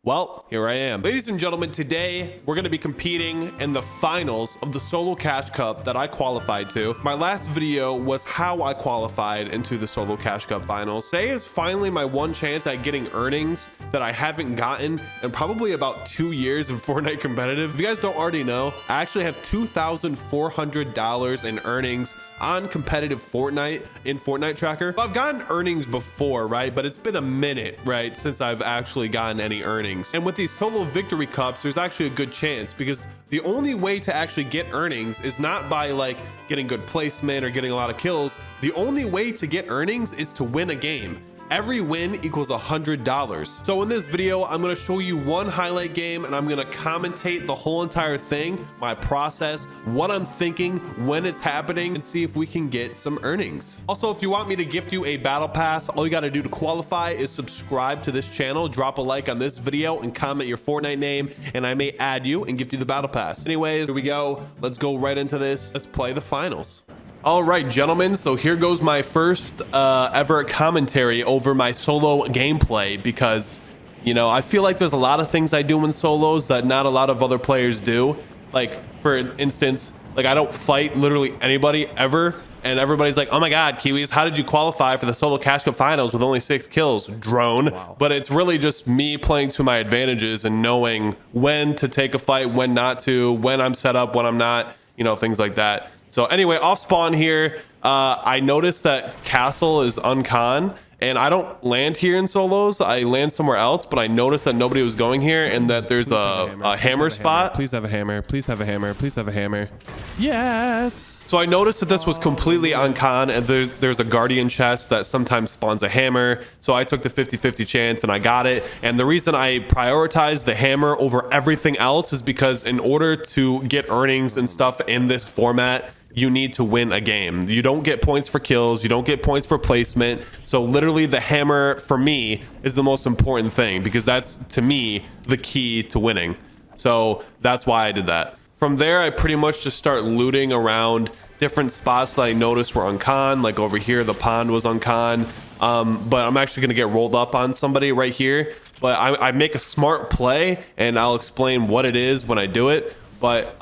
Well, here I am. Ladies and gentlemen, today we're going to be competing in the finals of the Solo Cash Cup that I qualified to. My last video was how I qualified into the Solo Cash Cup finals. Today is finally my one chance at getting earnings that I haven't gotten in probably about 2 years in Fortnite Competitive. If you guys don't already know, I actually have $2,400 in earnings on competitive Fortnite in Fortnite Tracker. I've gotten earnings before, right? But it's been a minute, right, since I've actually gotten any earnings. And with these solo victory cups, there's actually a good chance because the only way to actually get earnings is not by like getting good placement or getting a lot of kills. The only way to get earnings is to win a game. Every win equals $100. So in this video, I'm going to show you one highlight game and I'm going to commentate the whole entire thing, my process, what I'm thinking, when it's happening, and see if we can get some earnings. Also, if you want me to gift you a battle pass, all you got to do to qualify is subscribe to this channel, drop a like on this video, and comment your Fortnite name, and I may add you and gift you the battle pass. Anyways, here we go. Let's go right into this. Let's play the finals. All right, gentlemen, so here goes my first ever commentary over my solo gameplay because, you know, I feel like there's a lot of things I do in solos that not a lot of other players do. Like, for instance, like I don't fight literally anybody ever, and everybody's like, oh my God, Kiwiz, how did you qualify for the Solo Cash Cup finals with only 6 kills? Drone. Wow. But it's really just me playing to my advantages and knowing when to take a fight, when not to, when I'm set up, when I'm not, you know, things like that. So anyway, off spawn here, I noticed that castle is uncon, and I don't land here in solos. I land somewhere else, but I noticed that nobody was going here and that there's a hammer spot. Please have a hammer. Please have a hammer. Please have a hammer. Yes. So I noticed that this was completely uncon, and there's a guardian chest that sometimes spawns a hammer. So I took the 50-50 chance and I got it. And the reason I prioritized the hammer over everything else is because in order to get earnings and stuff in this format, you need to win a game. You don't get points for kills. You don't get points for placement. So literally the hammer for me is the most important thing because that's, to me, the key to winning. So that's why I did that. From there, I pretty much just start looting around different spots that I noticed were uncon. Like over here, the pond was uncon. But I'm actually gonna get rolled up on somebody right here. But I make a smart play and I'll explain what it is when I do it. But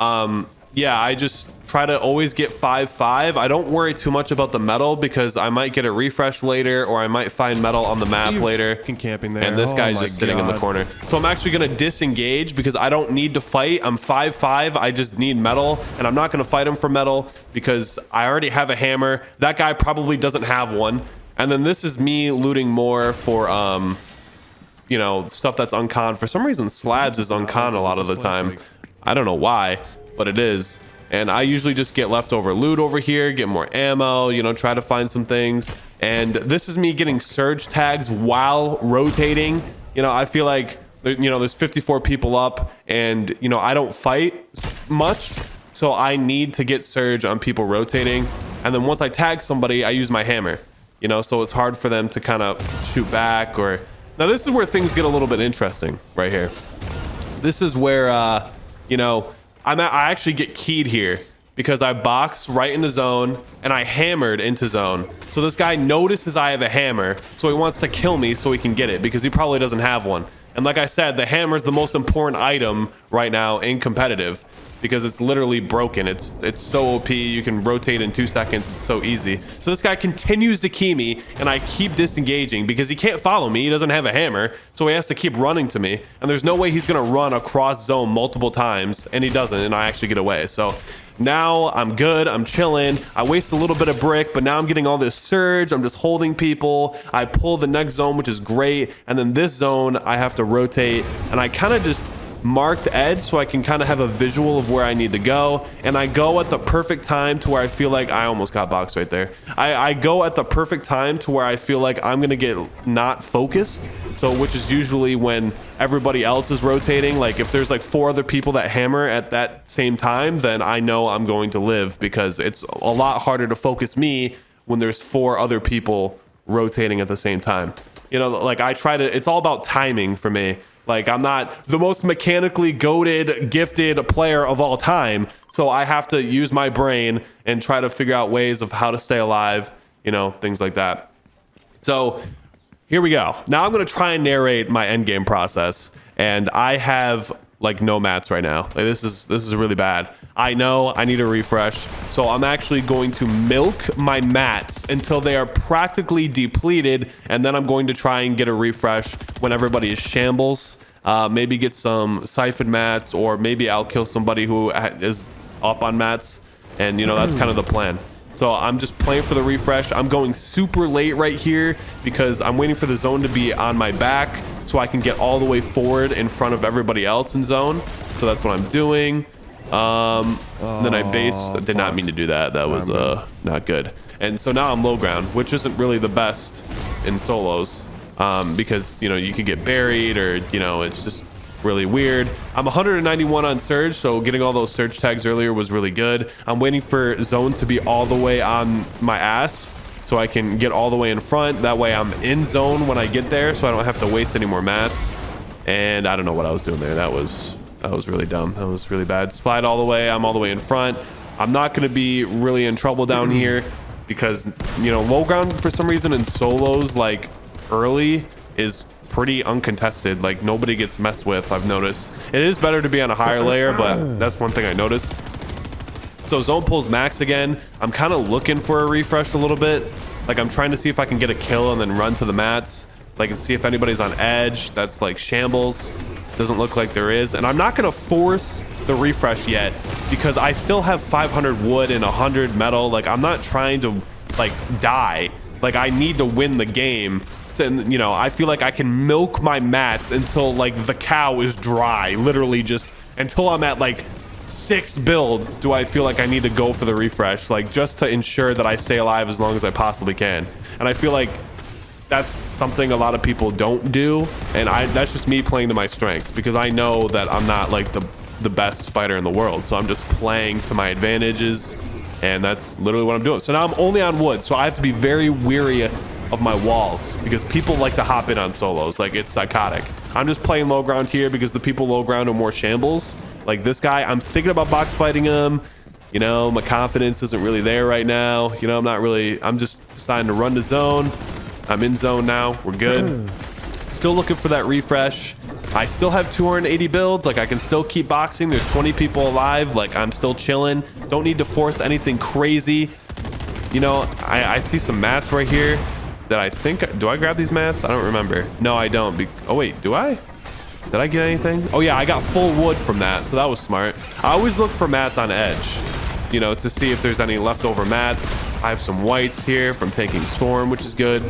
yeah, I just try to always get 5-5. I don't worry too much about the metal because I might get a refresh later or I might find metal on the map later. Camping there. And this guy's just sitting in the corner. So I'm actually going to disengage because I don't need to fight. I'm 5-5. I just need metal, and I'm not going to fight him for metal because I already have a hammer. That guy probably doesn't have one. And then this is me looting more for, you know, stuff that's uncon. For some reason, slabs is uncon a lot of the time. I don't know why, but it is. And I usually just get leftover loot over here, get more ammo, you know, try to find some things. And this is me getting surge tags while rotating. You know, I feel like, you know, there's 54 people up and, you know, I don't fight much. So I need to get surge on people rotating. And then once I tag somebody, I use my hammer, you know, so it's hard for them to kind of shoot back or... Now this is where things get a little bit interesting right here. This is where, you know, I actually get keyed here because I box right into zone and I hammered into zone. So this guy notices I have a hammer, so he wants to kill me so he can get it because he probably doesn't have one. And like I said, the hammer is the most important item right now in competitive because it's literally broken. It's so OP. You can rotate in 2 seconds. It's so easy. So this guy continues to key me and I keep disengaging because he can't follow me. He doesn't have a hammer. So he has to keep running to me. And there's no way he's going to run across zone multiple times. And he doesn't. And I actually get away. So now I'm good. I'm chilling. I waste a little bit of brick, but now I'm getting all this surge. I'm just holding people. I pull the next zone, which is great. And then this zone, I have to rotate. And I kind of just marked edge so I can kind of have a visual of where I need to go, and I go at the perfect time to where I feel like I almost got boxed right there. I go at the perfect time to where I feel like I'm gonna get not focused, so which is usually when everybody else is rotating. Like if there's like 4 other people that hammer at that same time, then I know I'm going to live because it's a lot harder to focus me when there's 4 other people rotating at the same time. You know, like I try to, it's all about timing for me. Like I'm not the most mechanically goated, gifted player of all time. So I have to use my brain and try to figure out ways of how to stay alive, you know, things like that. So here we go. Now I'm going to try and narrate my endgame process. and I have like no mats right now. Like this is really bad. I know I need a refresh, so I'm actually going to milk my mats until they are practically depleted, and then I'm going to try and get a refresh when everybody is shambles. Maybe get some siphon mats, or maybe I'll kill somebody who is up on mats, and you know, that's kind of the plan. So I'm just playing for the refresh. I'm going super late right here because I'm waiting for the zone to be on my back so I can get all the way forward in front of everybody else in zone. So that's what I'm doing. Then I based. Did not mean to do that. That was not good. And so now I'm low ground, which isn't really the best in solos, because you know, you could get buried, or you know, it's just really weird. I'm 191 on surge, so getting all those surge tags earlier was really good. I'm waiting for zone to be all the way on my ass so I can get all the way in front. That way I'm in zone when I get there, so I don't have to waste any more mats. And I don't know what I was doing there. That was really dumb. That was really bad. Slide all the way. I'm all the way in front. I'm not going to be really in trouble down here because, you know, low ground for some reason in solos, like early, is pretty uncontested. Like nobody gets messed with. I've noticed it is better to be on a higher layer, but that's one thing I noticed. So zone pulls max again. I'm kind of looking for a refresh a little bit. Like I'm trying to see if I can get a kill and then run to the mats, like, and see if anybody's on edge. That's like shambles. Doesn't look like there is, and I'm not going to force the refresh yet because I still have 500 wood and 100 metal. Like I'm not trying to like die. Like I need to win the game. And you know, I feel like I can milk my mats until like the cow is dry, literally just until I'm at like 6 builds. Do I feel like I need to go for the refresh, like just to ensure that I stay alive as long as I possibly can? And I feel like that's something a lot of people don't do, and that's just me playing to my strengths, because I know that I'm not like the best fighter in the world, so I'm just playing to my advantages, and that's literally what I'm doing. So now I'm only on wood, so I have to be very weary of my walls because people like to hop in on solos. Like it's psychotic. I'm just playing low ground here because the people low ground are more shambles. Like this guy, I'm thinking about box fighting him. You know, my confidence isn't really there right now. You know, I'm just deciding to run to zone. I'm in zone now. We're good. Still looking for that refresh. I still have 280 builds. Like I can still keep boxing. There's 20 people alive. Like I'm still chilling. Don't need to force anything crazy. You know, I see some mats right here that I think, do I grab these mats? I don't remember. No, I don't. Oh wait, do I? Did I get anything? Oh yeah, I got full wood from that, so that was smart. I always look for mats on edge, you know, to see if there's any leftover mats. I have some whites here from taking storm, which is good.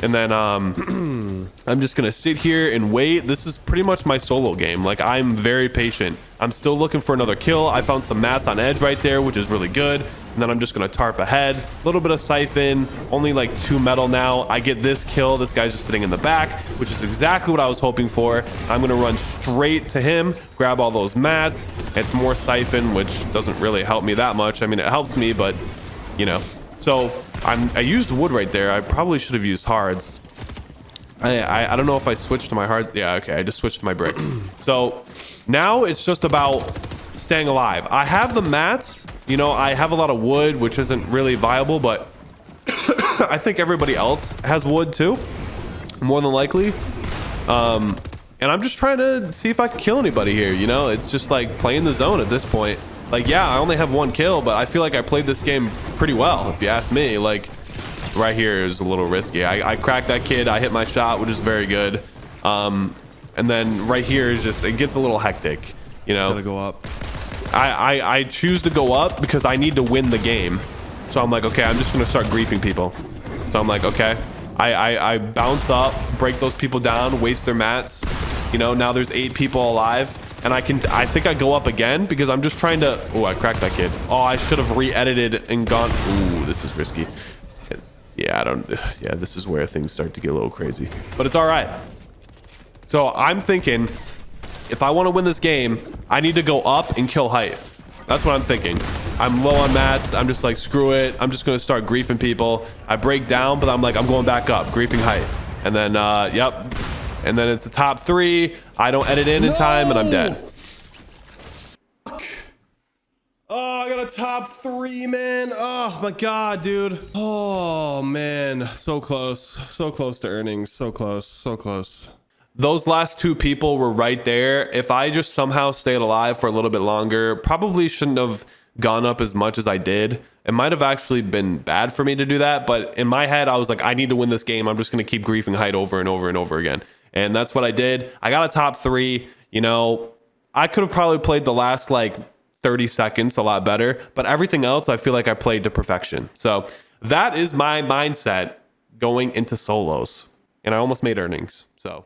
And then I'm just gonna sit here and wait. This is pretty much my solo game. Like I'm very patient. I'm still looking for another kill. I found some mats on edge right there, which is really good. And then I'm just gonna tarp ahead. A little bit of siphon, only like 2 metal now. I get this kill. This guy's just sitting in the back, which is exactly what I was hoping for. I'm gonna run straight to him, grab all those mats. It's more siphon, which doesn't really help me that much. I mean, it helps me, but you know. So I used wood right there. I probably should have used hards. I don't know if I switched to my hards. Yeah, okay, I just switched to my brick. So now it's just about staying alive. I have the mats, you know, I have a lot of wood, which isn't really viable, but I think everybody else has wood too, more than likely. And I'm just trying to see if I can kill anybody here, you know. It's just like playing the zone at this point. Like, yeah, I only have 1 kill, but I feel like I played this game pretty well, if you ask me. Like right here is a little risky. I cracked that kid, I hit my shot, which is very good. And then right here is just, it gets a little hectic, you know. Gotta go up. I choose to go up because I need to win the game. So I'm like, okay, I'm just gonna start griefing people. So I'm like, okay, I bounce up, break those people down, waste their mats. You know, now there's 8 people alive, and I think I go up again because I'm just trying to. Oh, I cracked that kid. Oh, I should have re-edited and gone. Ooh, this is risky. Yeah, yeah, this is where things start to get a little crazy, but it's all right. So I'm thinking, if I want to win this game, I need to go up and kill height. That's what I'm thinking. I'm low on mats. I'm just like, screw it. I'm just going to start griefing people. I break down, but I'm like, I'm going back up, griefing height. And then, yep. And then it's the top 3. I don't edit in time, and I'm dead. Fuck. Oh, I got a top 3, man. Oh, my God, dude. Oh, man. So close. So close to earnings. So close. So close. those last two people were right there. If I just somehow stayed alive for a little bit longer, probably shouldn't have gone up as much as I did. It might have actually been bad for me to do that, but in my head, I was like, I need to win this game. I'm just going to keep griefing height over and over and over again. And that's what I did. I got a top 3. You know, I could have probably played the last like 30 seconds a lot better, but everything else, I feel like I played to perfection. So that is my mindset going into solos. And I almost made earnings. So